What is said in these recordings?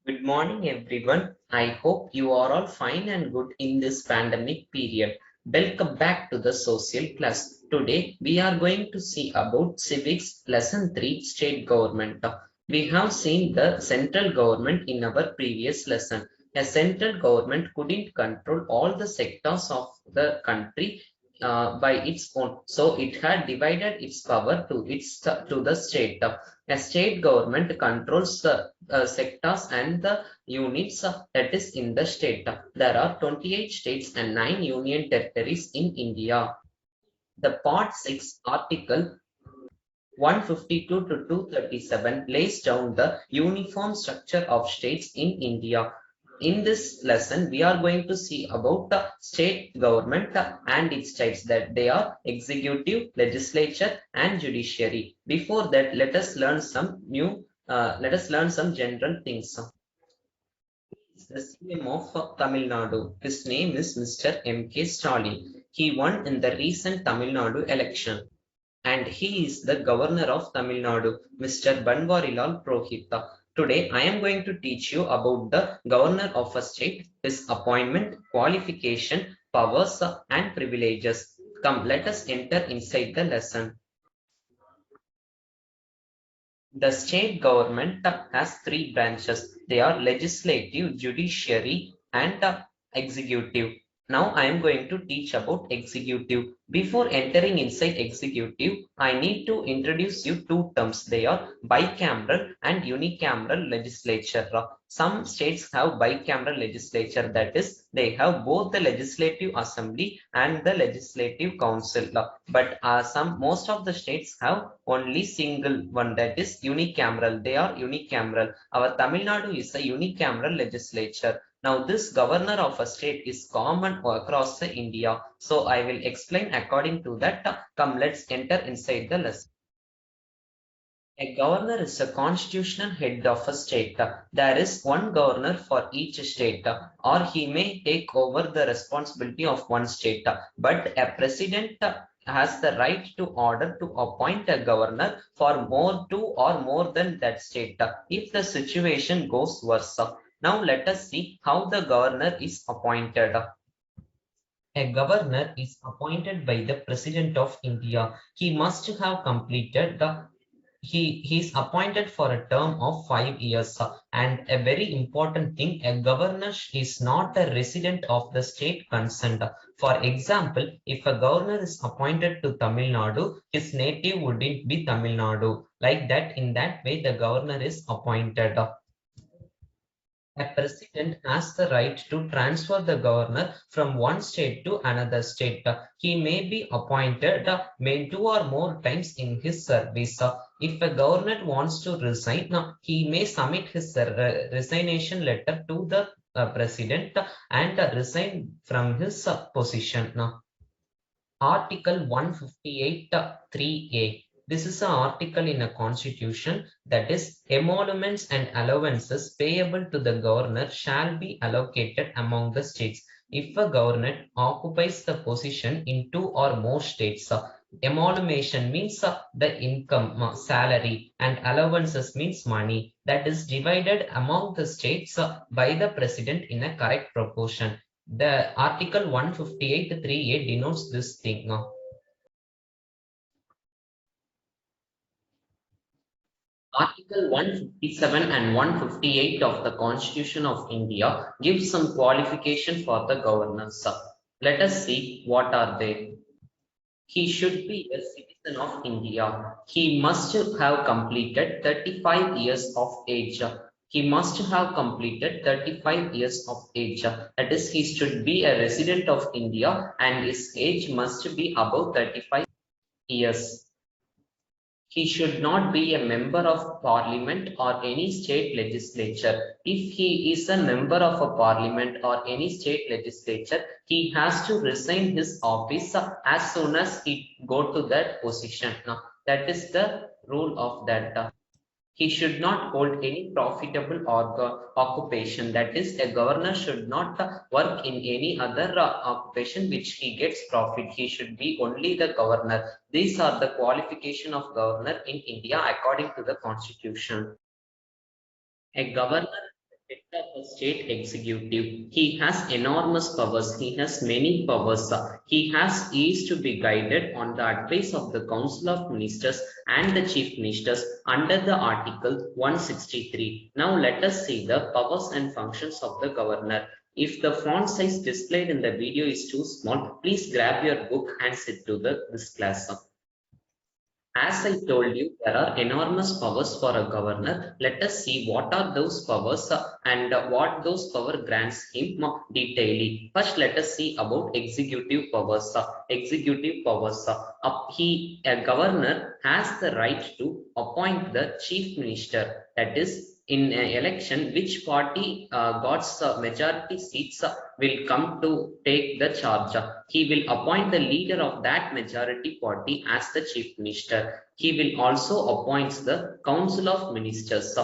Good morning, everyone. I hope you are all fine and good in this pandemic period. Welcome back to the social class. Today, we are going to see about civics lesson 3 state government. We have seen the central government in our previous lesson. A central government couldn't control all the sectors of the country by its own. So it had divided its power to the state. A state government controls the sectors and the units that is in the state. There are 28 states and 9 union territories in India. The Part 6 Article 152 to 237 lays down the uniform structure of states in India. In this lesson, we are going to see about the state government and its types that they are executive, legislature, and judiciary. Before that, let us learn some general things. Is the CM of Tamil Nadu. His name is Mr. M.K. Stalin. He won in the recent Tamil Nadu election and he is the governor of Tamil Nadu, Mr. Banwarilal Purohit. Today, I am going to teach you about the governor of a state, his appointment, qualification, powers, and privileges. Come, let us enter inside the lesson. The state government has three branches. They are legislative, judiciary, and executive. Now I am going to teach about executive. Before entering inside executive, I need to introduce you two terms. They are bicameral and unicameral legislature. Some states have bicameral legislature, that is, they have both the legislative assembly and the legislative council. But most of the states have only single one, that is unicameral. They are unicameral. Our Tamil Nadu is a unicameral legislature. Now, this governor of a state is common across the India. So I will explain according to that. Come, let's enter inside the lesson. A governor is a constitutional head of a state. There is one governor for each state, or he may take over the responsibility of one state. But a president has the right to order to appoint a governor for two or more than that state if the situation goes worse. Now let us see how the governor is appointed. A governor is appointed by the President of India. He must have completed the he is appointed for a term of 5 years. And a very important thing, a governor is not a resident of the state concerned. For example, if a governor is appointed to Tamil Nadu, his native wouldn't be Tamil Nadu. Like that, in that way, the governor is appointed. A president has the right to transfer the governor from one state to another state. He may be appointed may two or more times in his service. If a governor wants to resign, he may submit his resignation letter to the president and resign from his position. Article 158 3A. This is an article in a constitution, that is, emoluments and allowances payable to the governor shall be allocated among the states. If a governor occupies the position in two or more states, emolumation means the income, salary, and allowances means money that is divided among the states by the president in a correct proportion. The Article 158 3A denotes this thing. Article 157 and 158 of the Constitution of India give some qualification for the governors. Let us see what are they. He should be a citizen of India. He must have completed 35 years of age. He must have completed 35 years of age. That is, he should be a resident of India and his age must be above 35 years. He should not be a member of parliament or any state legislature. If he is a member of a parliament or any state legislature, he has to resign his office as soon as he go to that position. Now, that is the rule of that. He should not hold any profitable occupation. That is, a governor should not work in any other occupation which he gets profit. He should be only the governor. These are the qualification of governor in India according to the constitution. A governor head of the state executive. He has enormous powers. He has many powers. He is to be guided on the advice of the Council of Ministers and the Chief Ministers under the Article 163. Now let us see the powers and functions of the governor. If the font size displayed in the video is too small, please grab your book and sit to this class. As I told you, there are enormous powers for a governor. Let us see what are those powers and what those power grants him detailedly. First, let us see about executive powers. Executive powers. A governor has the right to appoint the chief minister. That is, in an election, which party got majority seats will come to take the charge. He will appoint the leader of that majority party as the chief minister. He will also appoint the council of ministers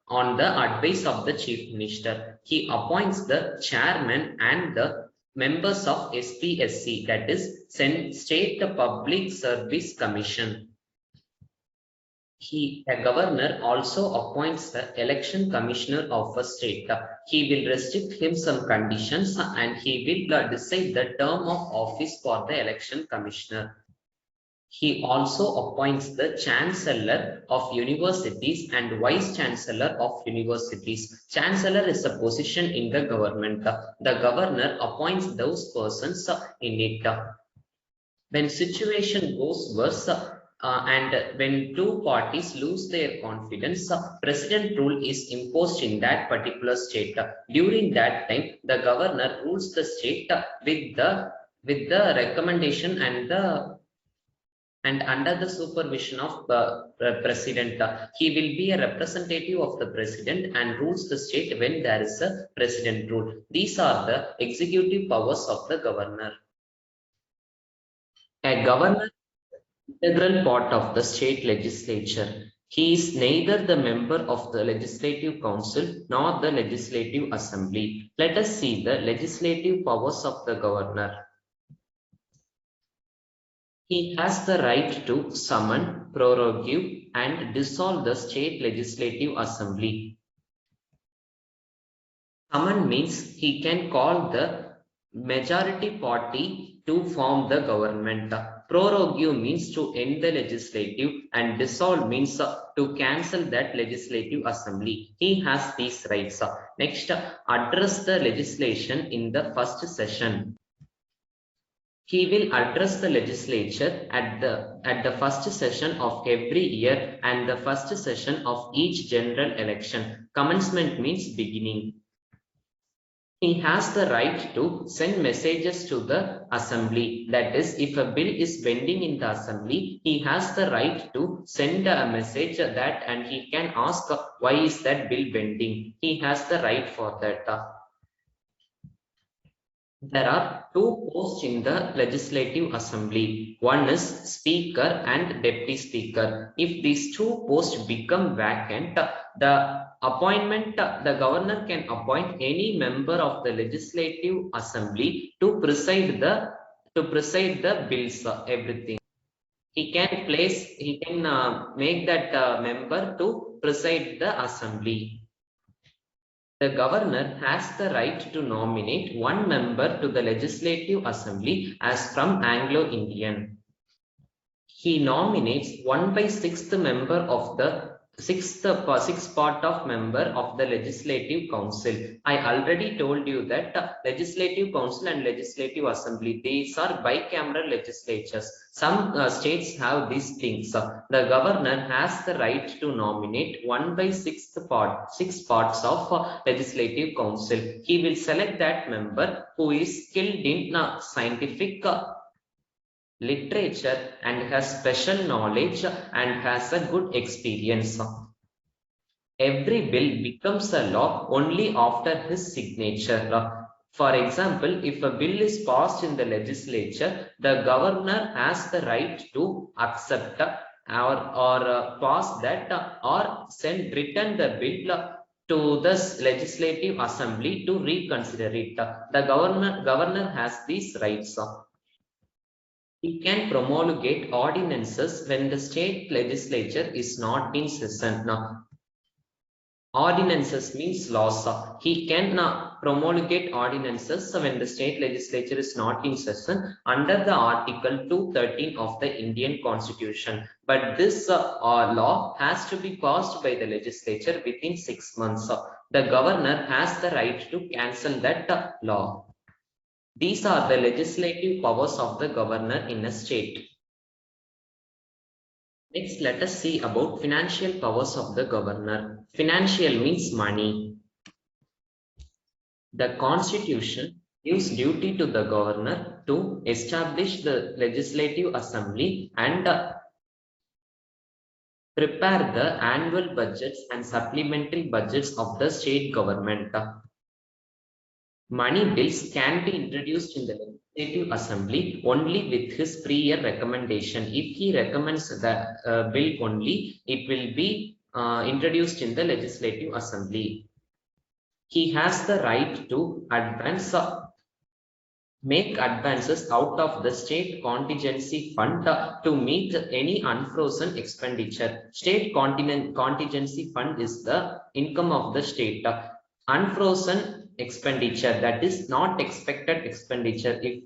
on the advice of the chief minister. He appoints the chairman and the members of SPSC, that is State Public Service Commission. A governor also appoints the election commissioner of a state. He will restrict him some conditions and he will decide the term of office for the election commissioner. He also appoints the chancellor of universities and vice chancellor of universities. Chancellor is a position in the government. The governor appoints those persons in it. When situation goes worse, and when two parties lose their confidence, president rule is imposed in that particular state. During that time, the governor rules the state with the recommendation and under the supervision of the president. He will be a representative of the president and rules the state when there is a president rule. These are the executive powers of the governor. A governor integral part of the state legislature. He is neither the member of the legislative council nor the legislative assembly. Let us see the legislative powers of the governor. He has the right to summon, prorogue, and dissolve the state legislative assembly. Summon means he can call the majority party to form the government. Prorogue means to end the legislative, and dissolve means to cancel that legislative assembly. He has these rights. Next, address the legislation in the first session. He will address the legislature at the first session of every year and the first session of each general election. Commencement means beginning. He has the right to send messages to the assembly. That is, if a bill is pending in the assembly, he has the right to send a message that and he can ask why is that bill pending. He has the right for that. There are two posts in the legislative assembly. One is speaker and deputy speaker. If these two posts become vacant, the governor can appoint any member of the legislative assembly to preside the bills, everything. He can make that member to preside the assembly. The governor has the right to nominate one member to the legislative assembly as from Anglo-Indian. He nominates 1/6 member of the sixth part of member of the legislative council. I already told you that legislative council and legislative assembly, these are bicameral legislatures. Some states have these things. The governor has the right to nominate 6 parts of legislative council. He will select that member who is skilled in scientific literature and has special knowledge and has a good experience. Every bill becomes a law only after his signature. For example, if a bill is passed in the legislature, the governor has the right to accept or pass that or return the bill to the legislative assembly to reconsider it. The governor has these rights. He can promulgate ordinances when the state legislature is not in session. Ordinances means laws. He can promulgate ordinances when the state legislature is not in session under the Article 213 of the Indian Constitution. But this law has to be passed by the legislature within 6 months. The governor has the right to cancel that law. These are the legislative powers of the governor in a state. Next, let us see about financial powers of the governor. Financial means money. The Constitution gives duty to the governor to establish the legislative assembly and prepare the annual budgets and supplementary budgets of the state government. Money bills can be introduced in the legislative assembly only with his prior recommendation. If he recommends the bill only, it will be introduced in the legislative assembly. He has the right to make advances out of the state contingency fund to meet any unfrozen expenditure. State contingency fund is the income of the state. Unfrozen expenditure, that is not expected expenditure. If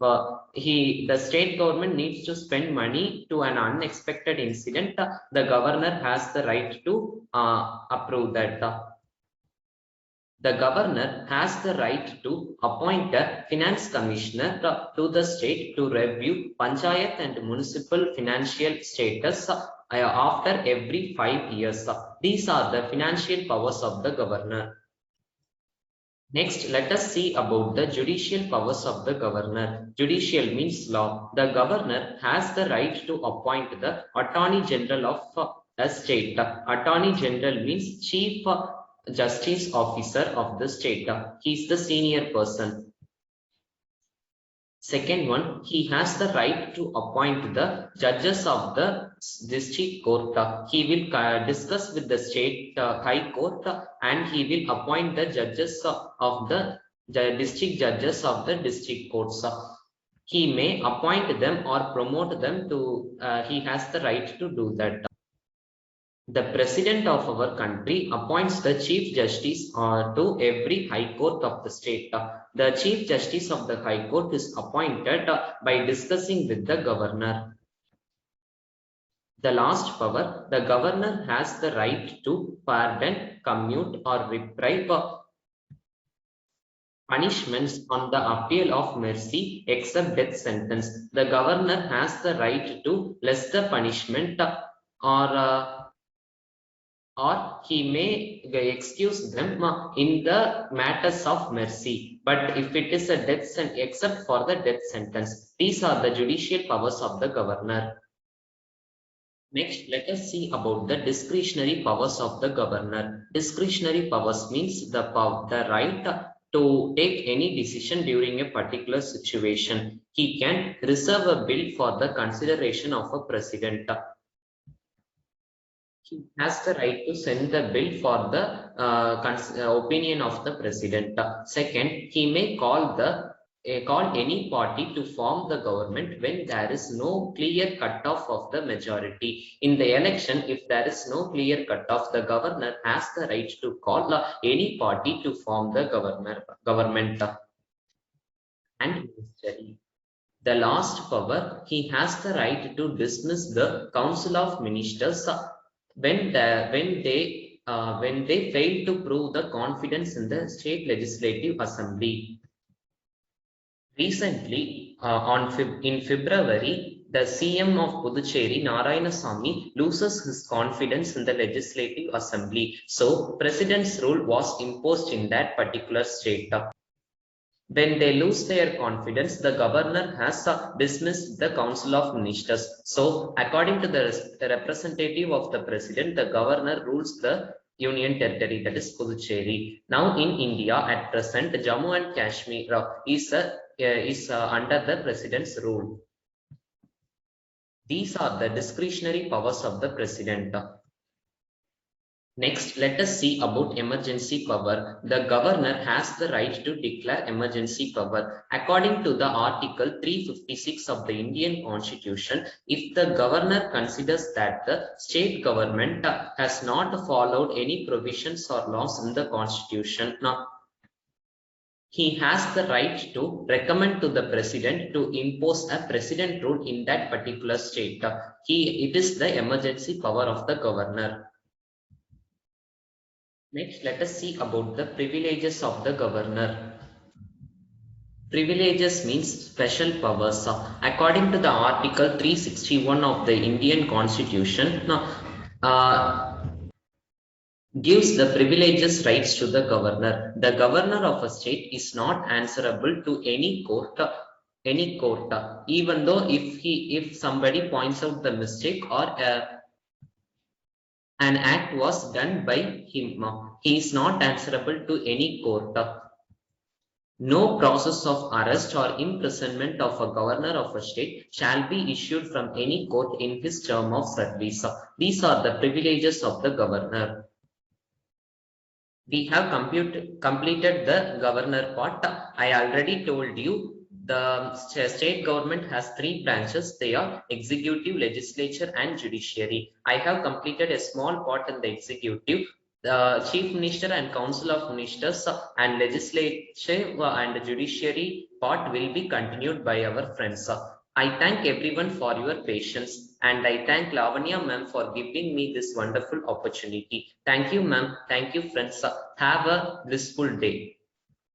the state government needs to spend money to an unexpected incident, the governor has the right to approve that. The governor has the right to appoint a finance commissioner to the state to review panchayat and municipal financial status after every 5 years. These are the financial powers of the governor. Next, let us see about the judicial powers of the governor. Judicial means law. The governor has the right to appoint the Attorney General of a state. Attorney General means Chief Justice Officer of the state. He is the senior person. Second one, he has the right to appoint the judges of the district court. He will discuss with the state high court and he will appoint the judges of the district judges of the district courts. He may appoint them or promote them to, he has the right to do that. The president of our country appoints the chief justice to every high court of the state. The chief justice of the high court is appointed by discussing with the governor. The last power, the governor has the right to pardon, commute or reprieve punishments on the appeal of mercy except death sentence. The governor has the right to less the punishment or he may excuse them in the matters of mercy. But if it is a death sentence, except for the death sentence, these are the judicial powers of the governor. Next, let us see about the discretionary powers of the governor. Discretionary powers means the right to take any decision during a particular situation. He can reserve a bill for the consideration of a president. He has the right to send the bill for the opinion of the president. Second, he may call any party to form the government when there is no clear cutoff of the majority. In the election, if there is no clear cutoff, the governor has the right to call any party to form the government and ministry. The last power, he has the right to dismiss the council of ministers when they fail to prove the confidence in the state legislative assembly. Recently, in February, the CM of Puducherry, Narayanasamy, loses his confidence in the legislative assembly. So, president's rule was imposed in that particular state. When they lose their confidence, the governor has dismissed the council of ministers. So, according to the representative of the president, the governor rules the union territory, that is Puducherry. Now, in India, at present, Jammu and Kashmir is under the president's rule. These are the discretionary powers of the president. Next, let us see about emergency power. The governor has the right to declare emergency power. According to the Article 356 of the Indian Constitution, if the governor considers that the state government has not followed any provisions or laws in the Constitution, now he has the right to recommend to the president to impose a president rule in that particular state. It is the emergency power of the governor. Next, let us see about the privileges of the governor. Privileges means special powers. According to the Article 361 of the Indian Constitution, gives the privileges rights to the governor. The governor of a state is not answerable to any court. Even though if somebody points out the mistake or an act was done by him, he is not answerable to any court. No process of arrest or imprisonment of a governor of a state shall be issued from any court in his term of service. These are the privileges of the governor. We have completed the governor part. I already told you the state government has three branches. They are executive, legislature, and judiciary. I have completed a small part in the executive. The chief minister and council of ministers and legislature and judiciary part will be continued by our friends. I thank everyone for your patience, and I thank Lavanya ma'am for giving me this wonderful opportunity. Thank you, ma'am. Thank you, friends. Have a blissful day.